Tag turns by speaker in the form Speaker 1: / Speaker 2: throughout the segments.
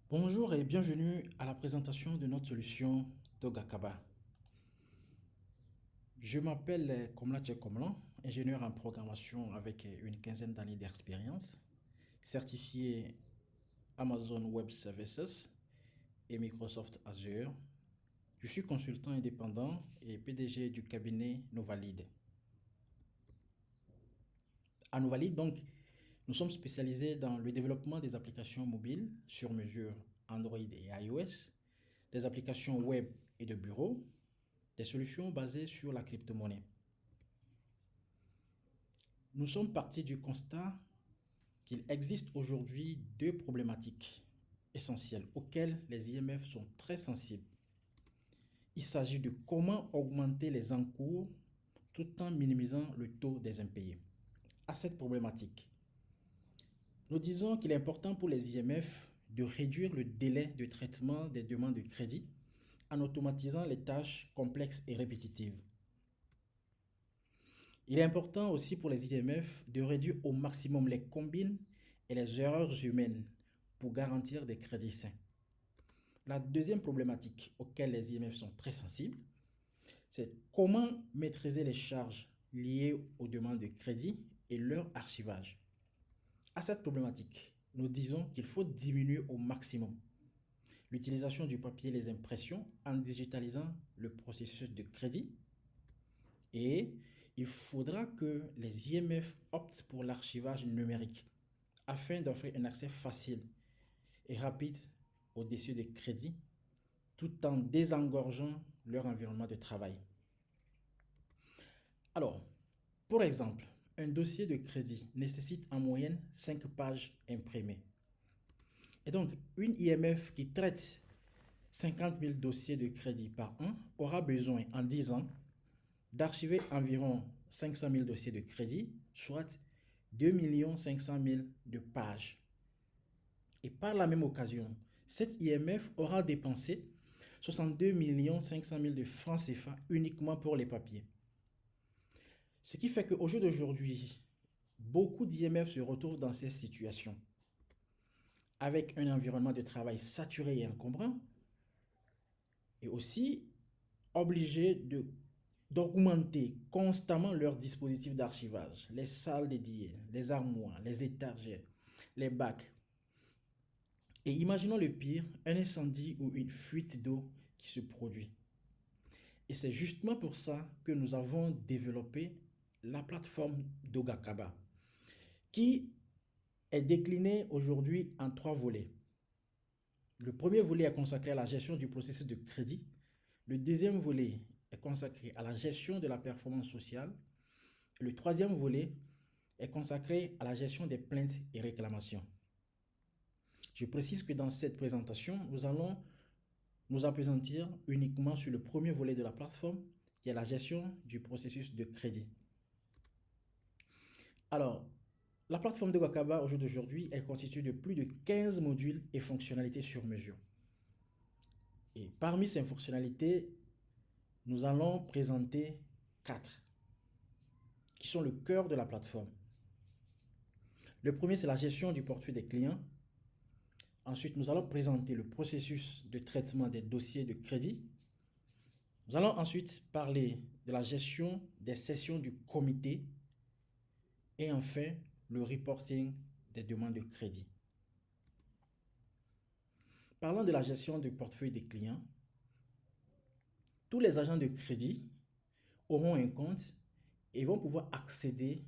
Speaker 1: Bonjour et bienvenue à la présentation de notre solution Togakaba. Je m'appelle Komla Komlan, ingénieur en programmation avec une quinzaine d'années d'expérience, certifié Amazon Web Services et Microsoft Azure. Je suis consultant indépendant et PDG du cabinet Novalid. À Novalid, donc, nous sommes spécialisés dans le développement des applications mobiles sur mesure Android et iOS, des applications web et de bureau, des solutions basées sur la crypto-monnaie. Nous sommes partis du constat qu'il existe aujourd'hui deux problématiques essentielles auxquelles les IMF sont très sensibles. Il s'agit de comment augmenter les encours tout en minimisant le taux des impayés. À cette problématique, nous disons qu'il est important pour les IMF de réduire le délai de traitement des demandes de crédit en automatisant les tâches complexes et répétitives. Il est important aussi pour les IMF de réduire au maximum les combines et les erreurs humaines pour garantir des crédits sains. La deuxième problématique auquel les IMF sont très sensibles, c'est comment maîtriser les charges liées aux demandes de crédit et leur archivage. À cette problématique, nous disons qu'il faut diminuer au maximum l'utilisation du papier et les impressions en digitalisant le processus de crédit. Et il faudra que les IMF optent pour l'archivage numérique afin d'offrir un accès facile et rapide aux dossiers de crédit tout en désengorgeant leur environnement de travail. Alors, pour exemple, un dossier de crédit nécessite en moyenne 5 pages imprimées. Et donc, une IMF qui traite 50 000 dossiers de crédit par an aura besoin en 10 ans d'archiver environ 500 000 dossiers de crédit, soit 2 500 000 de pages. Et par la même occasion, cette IMF aura dépensé 62 500 000 de francs CFA uniquement pour les papiers. Ce qui fait qu'au jour d'aujourd'hui, beaucoup d'IMF se retrouvent dans ces situations, avec un environnement de travail saturé et encombrant, et aussi obligés d'augmenter constamment leurs dispositifs d'archivage, les salles dédiées, les armoires, les étagères, les bacs. Et imaginons le pire, un incendie ou une fuite d'eau qui se produit. Et c'est justement pour ça que nous avons développé la plateforme Dogakaba, qui est déclinée aujourd'hui en 3 volets. Le premier volet est consacré à la gestion du processus de crédit. Le deuxième volet est consacré à la gestion de la performance sociale. Et le troisième volet est consacré à la gestion des plaintes et réclamations. Je précise que dans cette présentation, nous allons nous appesantir uniquement sur le premier volet de la plateforme, qui est la gestion du processus de crédit. Alors, la plateforme de Wakaba au jour d'aujourd'hui est constituée de plus de 15 modules et fonctionnalités sur mesure. Et parmi ces fonctionnalités, nous allons présenter 4 qui sont le cœur de la plateforme. Le premier, c'est la gestion du portefeuille des clients. Ensuite, nous allons présenter le processus de traitement des dossiers de crédit. Nous allons ensuite parler de la gestion des sessions du comité et enfin le reporting des demandes de crédit. Parlant de la gestion du portefeuille des clients, tous les agents de crédit auront un compte et vont pouvoir accéder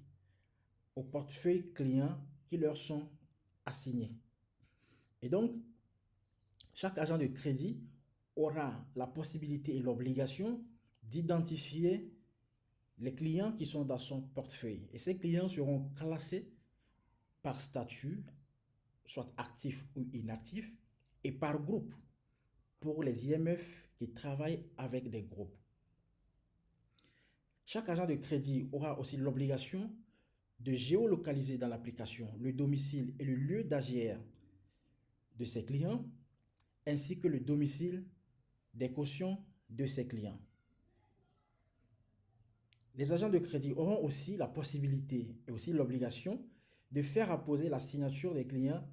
Speaker 1: au portefeuille client qui leur sont assignés. Et donc, chaque agent de crédit aura la possibilité et l'obligation d'identifier les clients qui sont dans son portefeuille. Et ces clients seront classés par statut, soit actif ou inactif, et par groupe pour les IMF qui travaillent avec des groupes. Chaque agent de crédit aura aussi l'obligation de géolocaliser dans l'application le domicile et le lieu d'AGR de ses clients, ainsi que le domicile des cautions de ses clients. Les agents de crédit auront aussi la possibilité et aussi l'obligation de faire apposer la signature des clients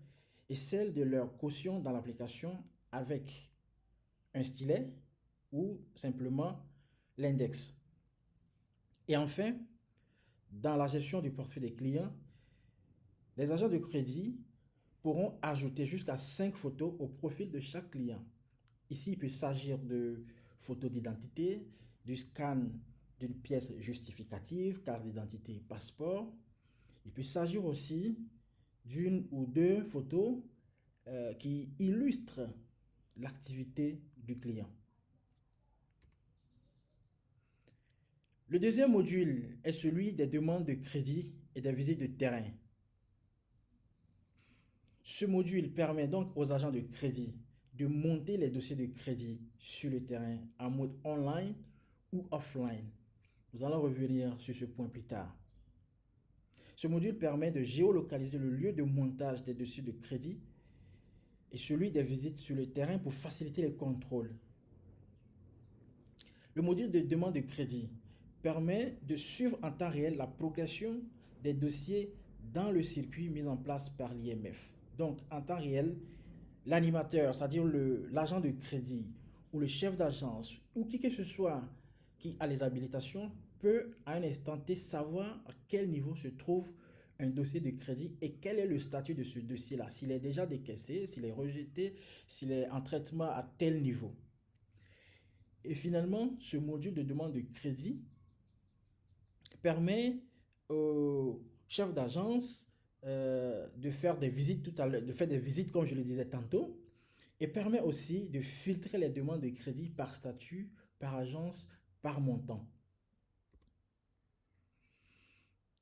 Speaker 1: et celle de leur caution dans l'application avec un stylet ou simplement l'index. Et enfin, dans la gestion du portefeuille des clients, les agents de crédit pourront ajouter jusqu'à 5 photos au profil de chaque client. Ici, il peut s'agir de photos d'identité, du scan d'une pièce justificative, carte d'identité, passeport. Il peut s'agir aussi d'une ou deux photos qui illustrent l'activité du client. Le deuxième module est celui des demandes de crédit et des visites de terrain. Ce module permet donc aux agents de crédit de monter les dossiers de crédit sur le terrain en mode online ou offline. Nous allons revenir sur ce point plus tard. Ce module permet de géolocaliser le lieu de montage des dossiers de crédit et celui des visites sur le terrain pour faciliter les contrôles. Le module de demande de crédit permet de suivre en temps réel la progression des dossiers dans le circuit mis en place par l'IMF. Donc, en temps réel, l'animateur, c'est-à-dire l'agent de crédit ou le chef d'agence ou qui que ce soit qui a les habilitations peut à un instant T savoir à quel niveau se trouve un dossier de crédit et quel est le statut de ce dossier-là, s'il est déjà décaissé, s'il est rejeté, s'il est en traitement à tel niveau. Et finalement, ce module de demande de crédit permet au chef d'agence de faire des visites comme je le disais tantôt, et permet aussi de filtrer les demandes de crédit par statut, par agence, par montant.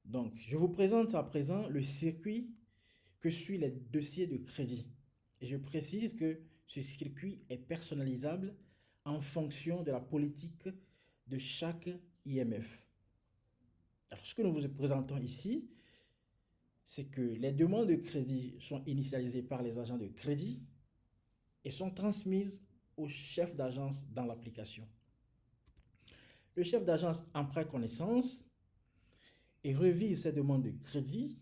Speaker 1: Donc, je vous présente à présent le circuit que suit les dossiers de crédit. Et je précise que ce circuit est personnalisable en fonction de la politique de chaque IMF. Alors, ce que nous vous présentons ici, c'est que les demandes de crédit sont initialisées par les agents de crédit et sont transmises au chef d'agence dans l'application. Le chef d'agence en prend connaissance et revise ces demandes de crédit,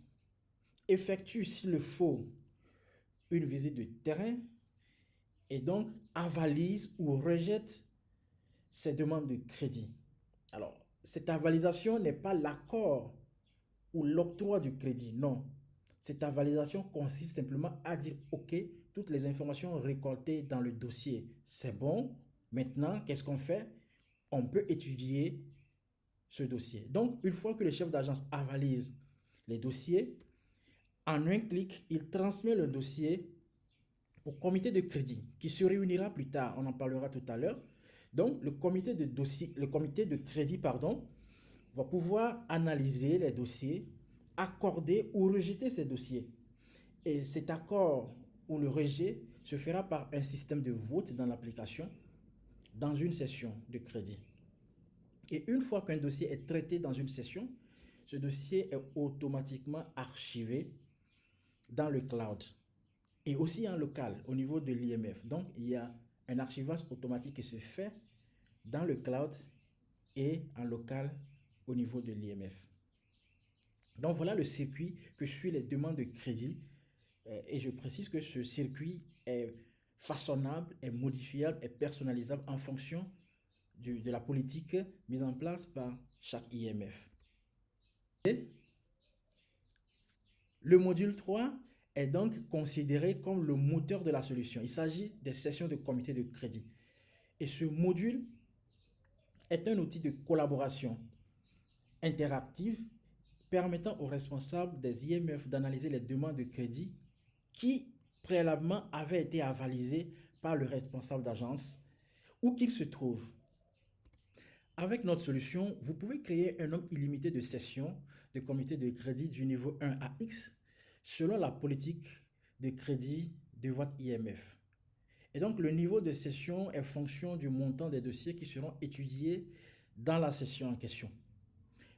Speaker 1: effectue s'il le faut une visite de terrain et donc avalise ou rejette ces demandes de crédit. Alors, cette avalisation n'est pas l'accord ou l'octroi du crédit, non. Cette avalisation consiste simplement à dire OK, toutes les informations récoltées dans le dossier, c'est bon. Maintenant, qu'est-ce qu'on fait? On peut étudier ce dossier. Donc, une fois que le chef d'agence avalise les dossiers, en un clic, il transmet le dossier au comité de crédit qui se réunira plus tard. On en parlera tout à l'heure. Donc, le comité de crédit, va pouvoir analyser les dossiers, accorder ou rejeter ces dossiers. Et cet accord ou le rejet se fera par un système de vote dans l'application, dans une session de crédit. Et une fois qu'un dossier est traité dans une session, ce dossier est automatiquement archivé dans le cloud et aussi en local au niveau de l'IMF. Donc, il y a un archivage automatique qui se fait dans le cloud et en local au niveau de l'IMF. Donc, voilà le circuit que suit les demandes de crédit. Et je précise que ce circuit est façonnable, est modifiable, est personnalisable en fonction de la politique mise en place par chaque IMF. Et le module 3 est donc considéré comme le moteur de la solution. Il s'agit des sessions de comité de crédit. Et ce module est un outil de collaboration interactive permettant aux responsables des IMF d'analyser les demandes de crédit qui préalablement avaient été avalisées par le responsable d'agence où qu'il se trouve. Avec notre solution, vous pouvez créer un nombre illimité de sessions de comité de crédit du niveau 1 à X selon la politique de crédit de votre IMF. Et donc, le niveau de session est fonction du montant des dossiers qui seront étudiés dans la session en question.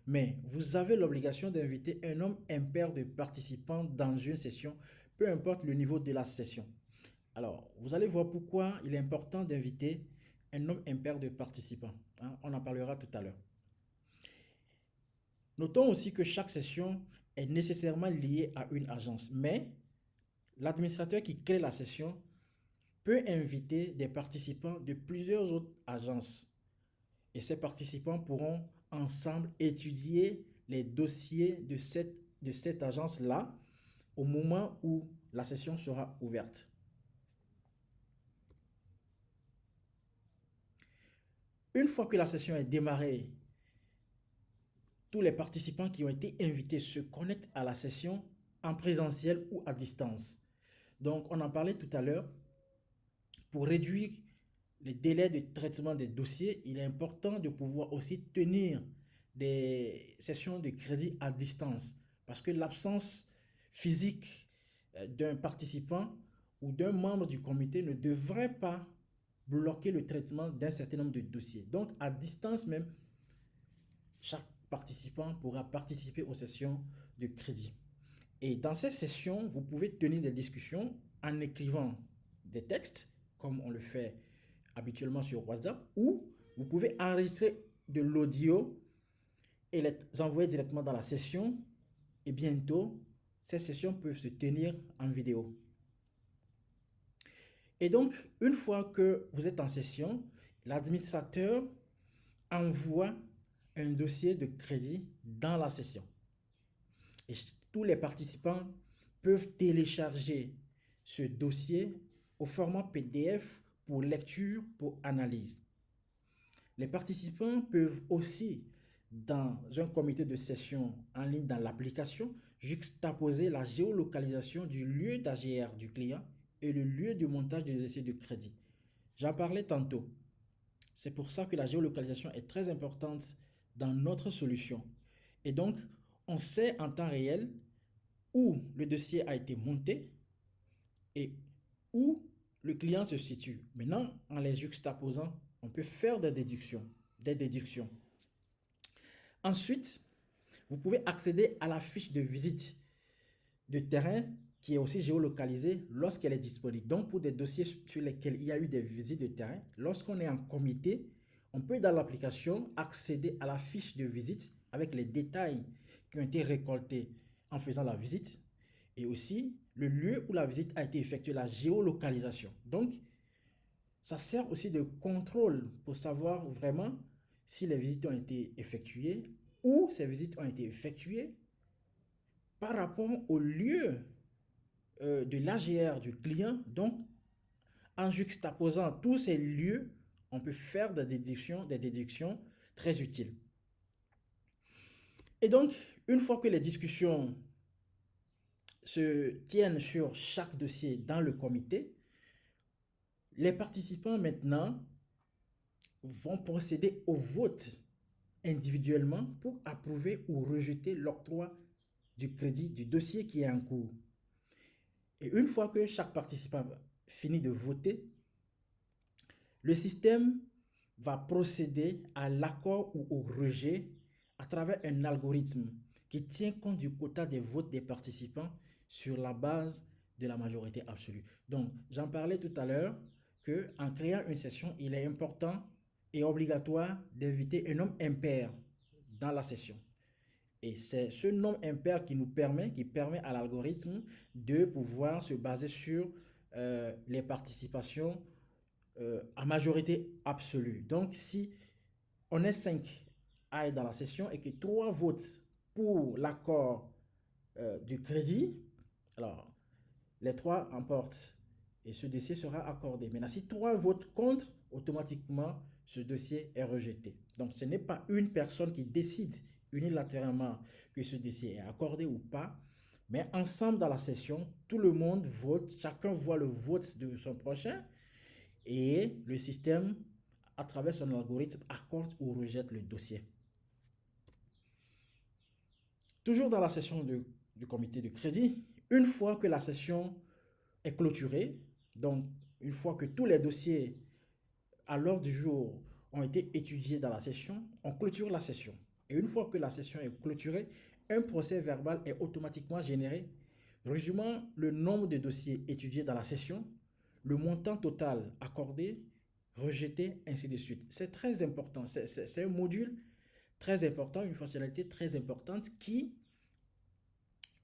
Speaker 1: Mais vous avez l'obligation d'inviter un nombre impair de participants dans une session, peu importe le niveau de la session. Alors, vous allez voir pourquoi il est important d'inviter un nombre impair de participants. On en parlera tout à l'heure. Notons aussi que chaque session est nécessairement liée à une agence, mais l'administrateur qui crée la session peut inviter des participants de plusieurs autres agences. Et ces participants pourront ensemble étudier les dossiers de cette agence-là au moment où la session sera ouverte. Une fois que la session est démarrée, tous les participants qui ont été invités se connectent à la session en présentiel ou à distance. Donc, on en parlait tout à l'heure. Pour réduire les délais de traitement des dossiers, il est important de pouvoir aussi tenir des sessions de crédit à distance parce que l'absence physique d'un participant ou d'un membre du comité ne devrait pas bloquer le traitement d'un certain nombre de dossiers. Donc, à distance même, chaque participant pourra participer aux sessions de crédit. Et dans ces sessions, vous pouvez tenir des discussions en écrivant des textes, comme on le fait habituellement sur WhatsApp, ou vous pouvez enregistrer de l'audio et les envoyer directement dans la session. Et bientôt, ces sessions peuvent se tenir en vidéo. Et donc, une fois que vous êtes en session, l'administrateur envoie un dossier de crédit dans la session. Et tous les participants peuvent télécharger ce dossier au format PDF pour lecture, pour analyse. Les participants peuvent aussi, dans un comité de session en ligne dans l'application, juxtaposer la géolocalisation du lieu d'AGR du client et le lieu de montage des dossiers de crédit. J'en parlais tantôt. C'est pour ça que la géolocalisation est très importante dans notre solution. Et donc, on sait en temps réel où le dossier a été monté et où le client se situe. Maintenant, en les juxtaposant, on peut faire des déductions. Ensuite, vous pouvez accéder à la fiche de visite de terrain qui est aussi géolocalisée lorsqu'elle est disponible. Donc, pour des dossiers sur lesquels il y a eu des visites de terrain, lorsqu'on est en comité, on peut dans l'application accéder à la fiche de visite avec les détails qui ont été récoltés en faisant la visite et aussi le lieu où la visite a été effectuée, la géolocalisation. Donc, ça sert aussi de contrôle pour savoir vraiment si les visites ont été effectuées, où ces visites ont été effectuées par rapport au lieu de l'AGR du client. Donc, en juxtaposant tous ces lieux, on peut faire des déductions très utiles. Et donc, une fois que les discussions se tiennent sur chaque dossier dans le comité, les participants maintenant vont procéder au vote individuellement pour approuver ou rejeter l'octroi du crédit du dossier qui est en cours. Et une fois que chaque participant finit de voter, le système va procéder à l'accord ou au rejet à travers un algorithme qui tient compte du quota des votes des participants sur la base de la majorité absolue. Donc, j'en parlais tout à l'heure qu'en créant une session, il est important et obligatoire d'inviter un nombre impair dans la session. Et c'est ce nombre impair qui permet à l'algorithme de pouvoir se baser sur les participations à majorité absolue. Donc, si on est 5 à être dans la session et que 3 votent pour l'accord du crédit, alors les 3 emportent et ce dossier sera accordé. Maintenant, si 3 votent contre, automatiquement, ce dossier est rejeté. Donc, ce n'est pas une personne qui décide unilatéralement que ce dossier est accordé ou pas, mais ensemble dans la session, tout le monde vote, chacun voit le vote de son prochain et le système, à travers son algorithme, accorde ou rejette le dossier. Toujours dans la session du comité de crédit, une fois que la session est clôturée, donc une fois que tous les dossiers à l'ordre du jour ont été étudiés dans la session, on clôture la session. Et une fois que la session est clôturée, un procès verbal est automatiquement généré, résumant le nombre de dossiers étudiés dans la session, le montant total accordé, rejeté, ainsi de suite. C'est très important. C'est un module très important, une fonctionnalité très importante qui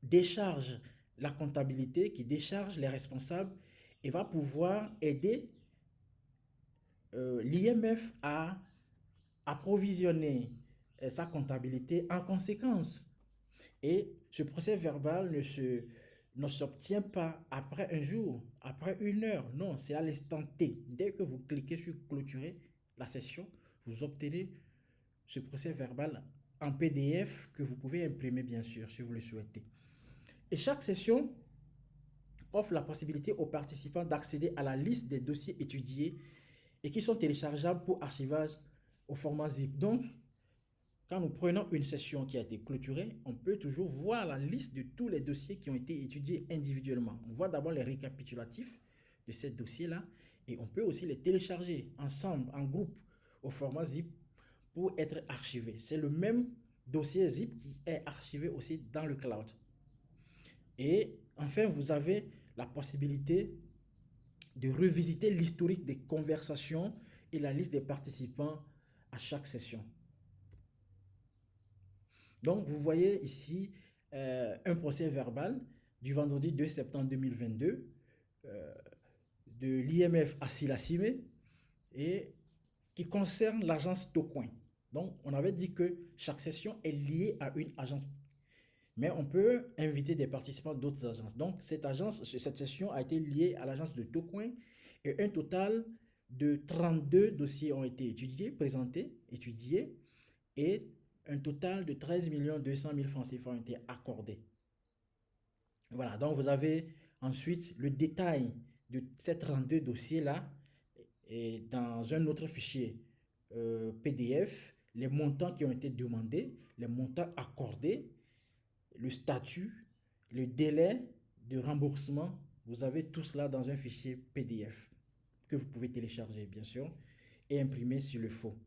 Speaker 1: décharge la comptabilité, qui décharge les responsables et va pouvoir aider l'IMF à approvisionner sa comptabilité en conséquence. Et ce procès verbal ne s'obtient pas après un jour, après une heure. Non, c'est à l'instant T. Dès que vous cliquez sur clôturer la session, vous obtenez ce procès verbal en PDF que vous pouvez imprimer, bien sûr, si vous le souhaitez. Et chaque session offre la possibilité aux participants d'accéder à la liste des dossiers étudiés et qui sont téléchargeables pour archivage au format zip. Donc, quand nous prenons une session qui a été clôturée, on peut toujours voir la liste de tous les dossiers qui ont été étudiés individuellement. On voit d'abord les récapitulatifs de ces dossiers-là et on peut aussi les télécharger ensemble, en groupe, au format zip pour être archivés. C'est le même dossier zip qui est archivé aussi dans le cloud. Et enfin, vous avez la possibilité de revisiter l'historique des conversations et la liste des participants à chaque session. Donc, vous voyez ici un procès verbal du vendredi 2 septembre 2022 de l'IMF à Silasime et qui concerne l'agence Tocoin. Donc, on avait dit que chaque session est liée à une agence, mais on peut inviter des participants d'autres agences. Donc, cette session a été liée à l'agence de Tocoin et un total de 32 dossiers ont été étudiés, présentés, étudiés, et un total de 13 200 000 francs CFA ont été accordés. Voilà, donc vous avez ensuite le détail de ces 32 dossiers-là et dans un autre fichier PDF, les montants qui ont été demandés, les montants accordés, le statut, le délai de remboursement. Vous avez tout cela dans un fichier PDF que vous pouvez télécharger, bien sûr, et imprimer s'il le faut.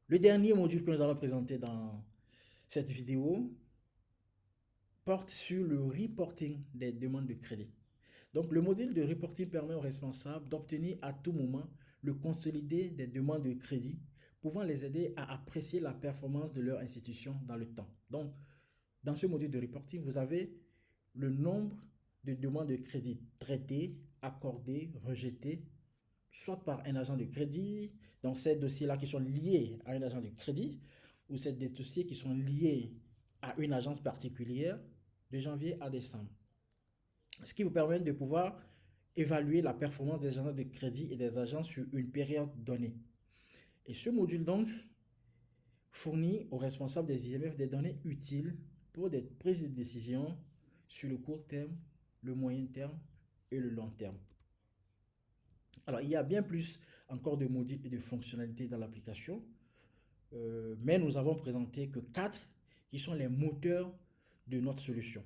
Speaker 1: Le dernier module que nous allons présenter dans cette vidéo porte sur le reporting des demandes de crédit. Donc, le module de reporting permet aux responsables d'obtenir à tout moment le consolidé des demandes de crédit, pouvant les aider à apprécier la performance de leur institution dans le temps. Donc, dans ce module de reporting, vous avez le nombre de demandes de crédit traitées, accordées, rejetées, soit par un agent de crédit, donc ces dossiers-là qui sont liés à un agent de crédit, ou c'est des dossiers qui sont liés à une agence particulière de janvier à décembre. Ce qui vous permet de pouvoir évaluer la performance des agents de crédit et des agents sur une période donnée. Et ce module donc fournit aux responsables des IMF des données utiles pour des prises de décision sur le court terme, le moyen terme et le long terme. Alors, il y a bien plus encore de modules et de fonctionnalités dans l'application, mais nous avons présenté que 4 qui sont les moteurs de notre solution.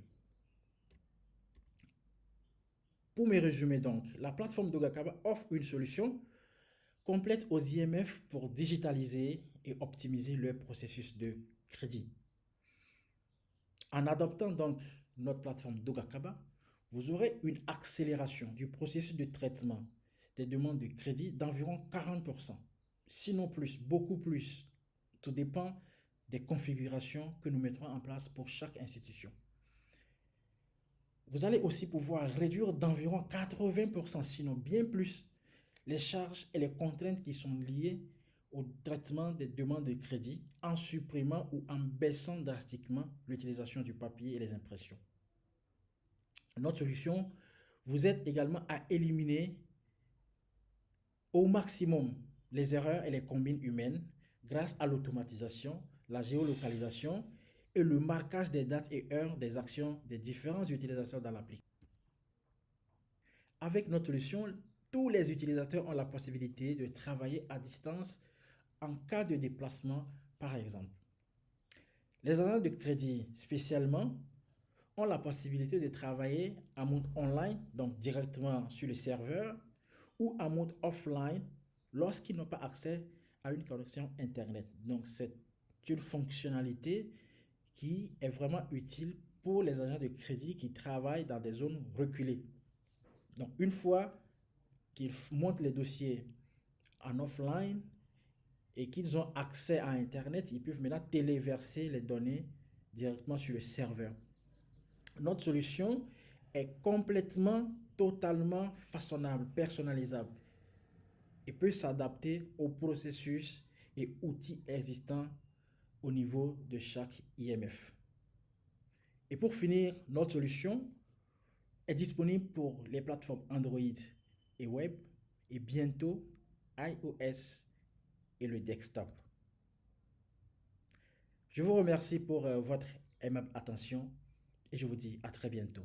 Speaker 1: Pour me résumer donc, la plateforme Dogakaba offre une solution complète aux IMF pour digitaliser et optimiser leur processus de crédit. En adoptant donc notre plateforme Dogakaba, vous aurez une accélération du processus de traitement des demandes de crédit d'environ 40%, sinon plus, beaucoup plus. Tout dépend des configurations que nous mettrons en place pour chaque institution. Vous allez aussi pouvoir réduire d'environ 80%, sinon bien plus, les charges et les contraintes qui sont liées au traitement des demandes de crédit en supprimant ou en baissant drastiquement l'utilisation du papier et les impressions. Notre solution vous aide également à éliminer au maximum les erreurs et les combines humaines grâce à l'automatisation, la géolocalisation et le marquage des dates et heures des actions des différents utilisateurs dans l'application. Avec notre solution, tous les utilisateurs ont la possibilité de travailler à distance en cas de déplacement, par exemple. Les agents de crédit, spécialement, ont la possibilité de travailler en mode online, donc directement sur le serveur, ou en mode offline lorsqu'ils n'ont pas accès à une connexion Internet. Donc, c'est une fonctionnalité qui est vraiment utile pour les agents de crédit qui travaillent dans des zones reculées. Donc, une fois qu'ils montent les dossiers en offline et qu'ils ont accès à Internet, ils peuvent maintenant téléverser les données directement sur le serveur. Notre solution est complètement, totalement façonnable, personnalisable et peut s'adapter aux processus et outils existants au niveau de chaque IMF. Et pour finir, notre solution est disponible pour les plateformes Android et web et bientôt iOS et le desktop. Je vous remercie pour votre aimable attention et je vous dis à très bientôt.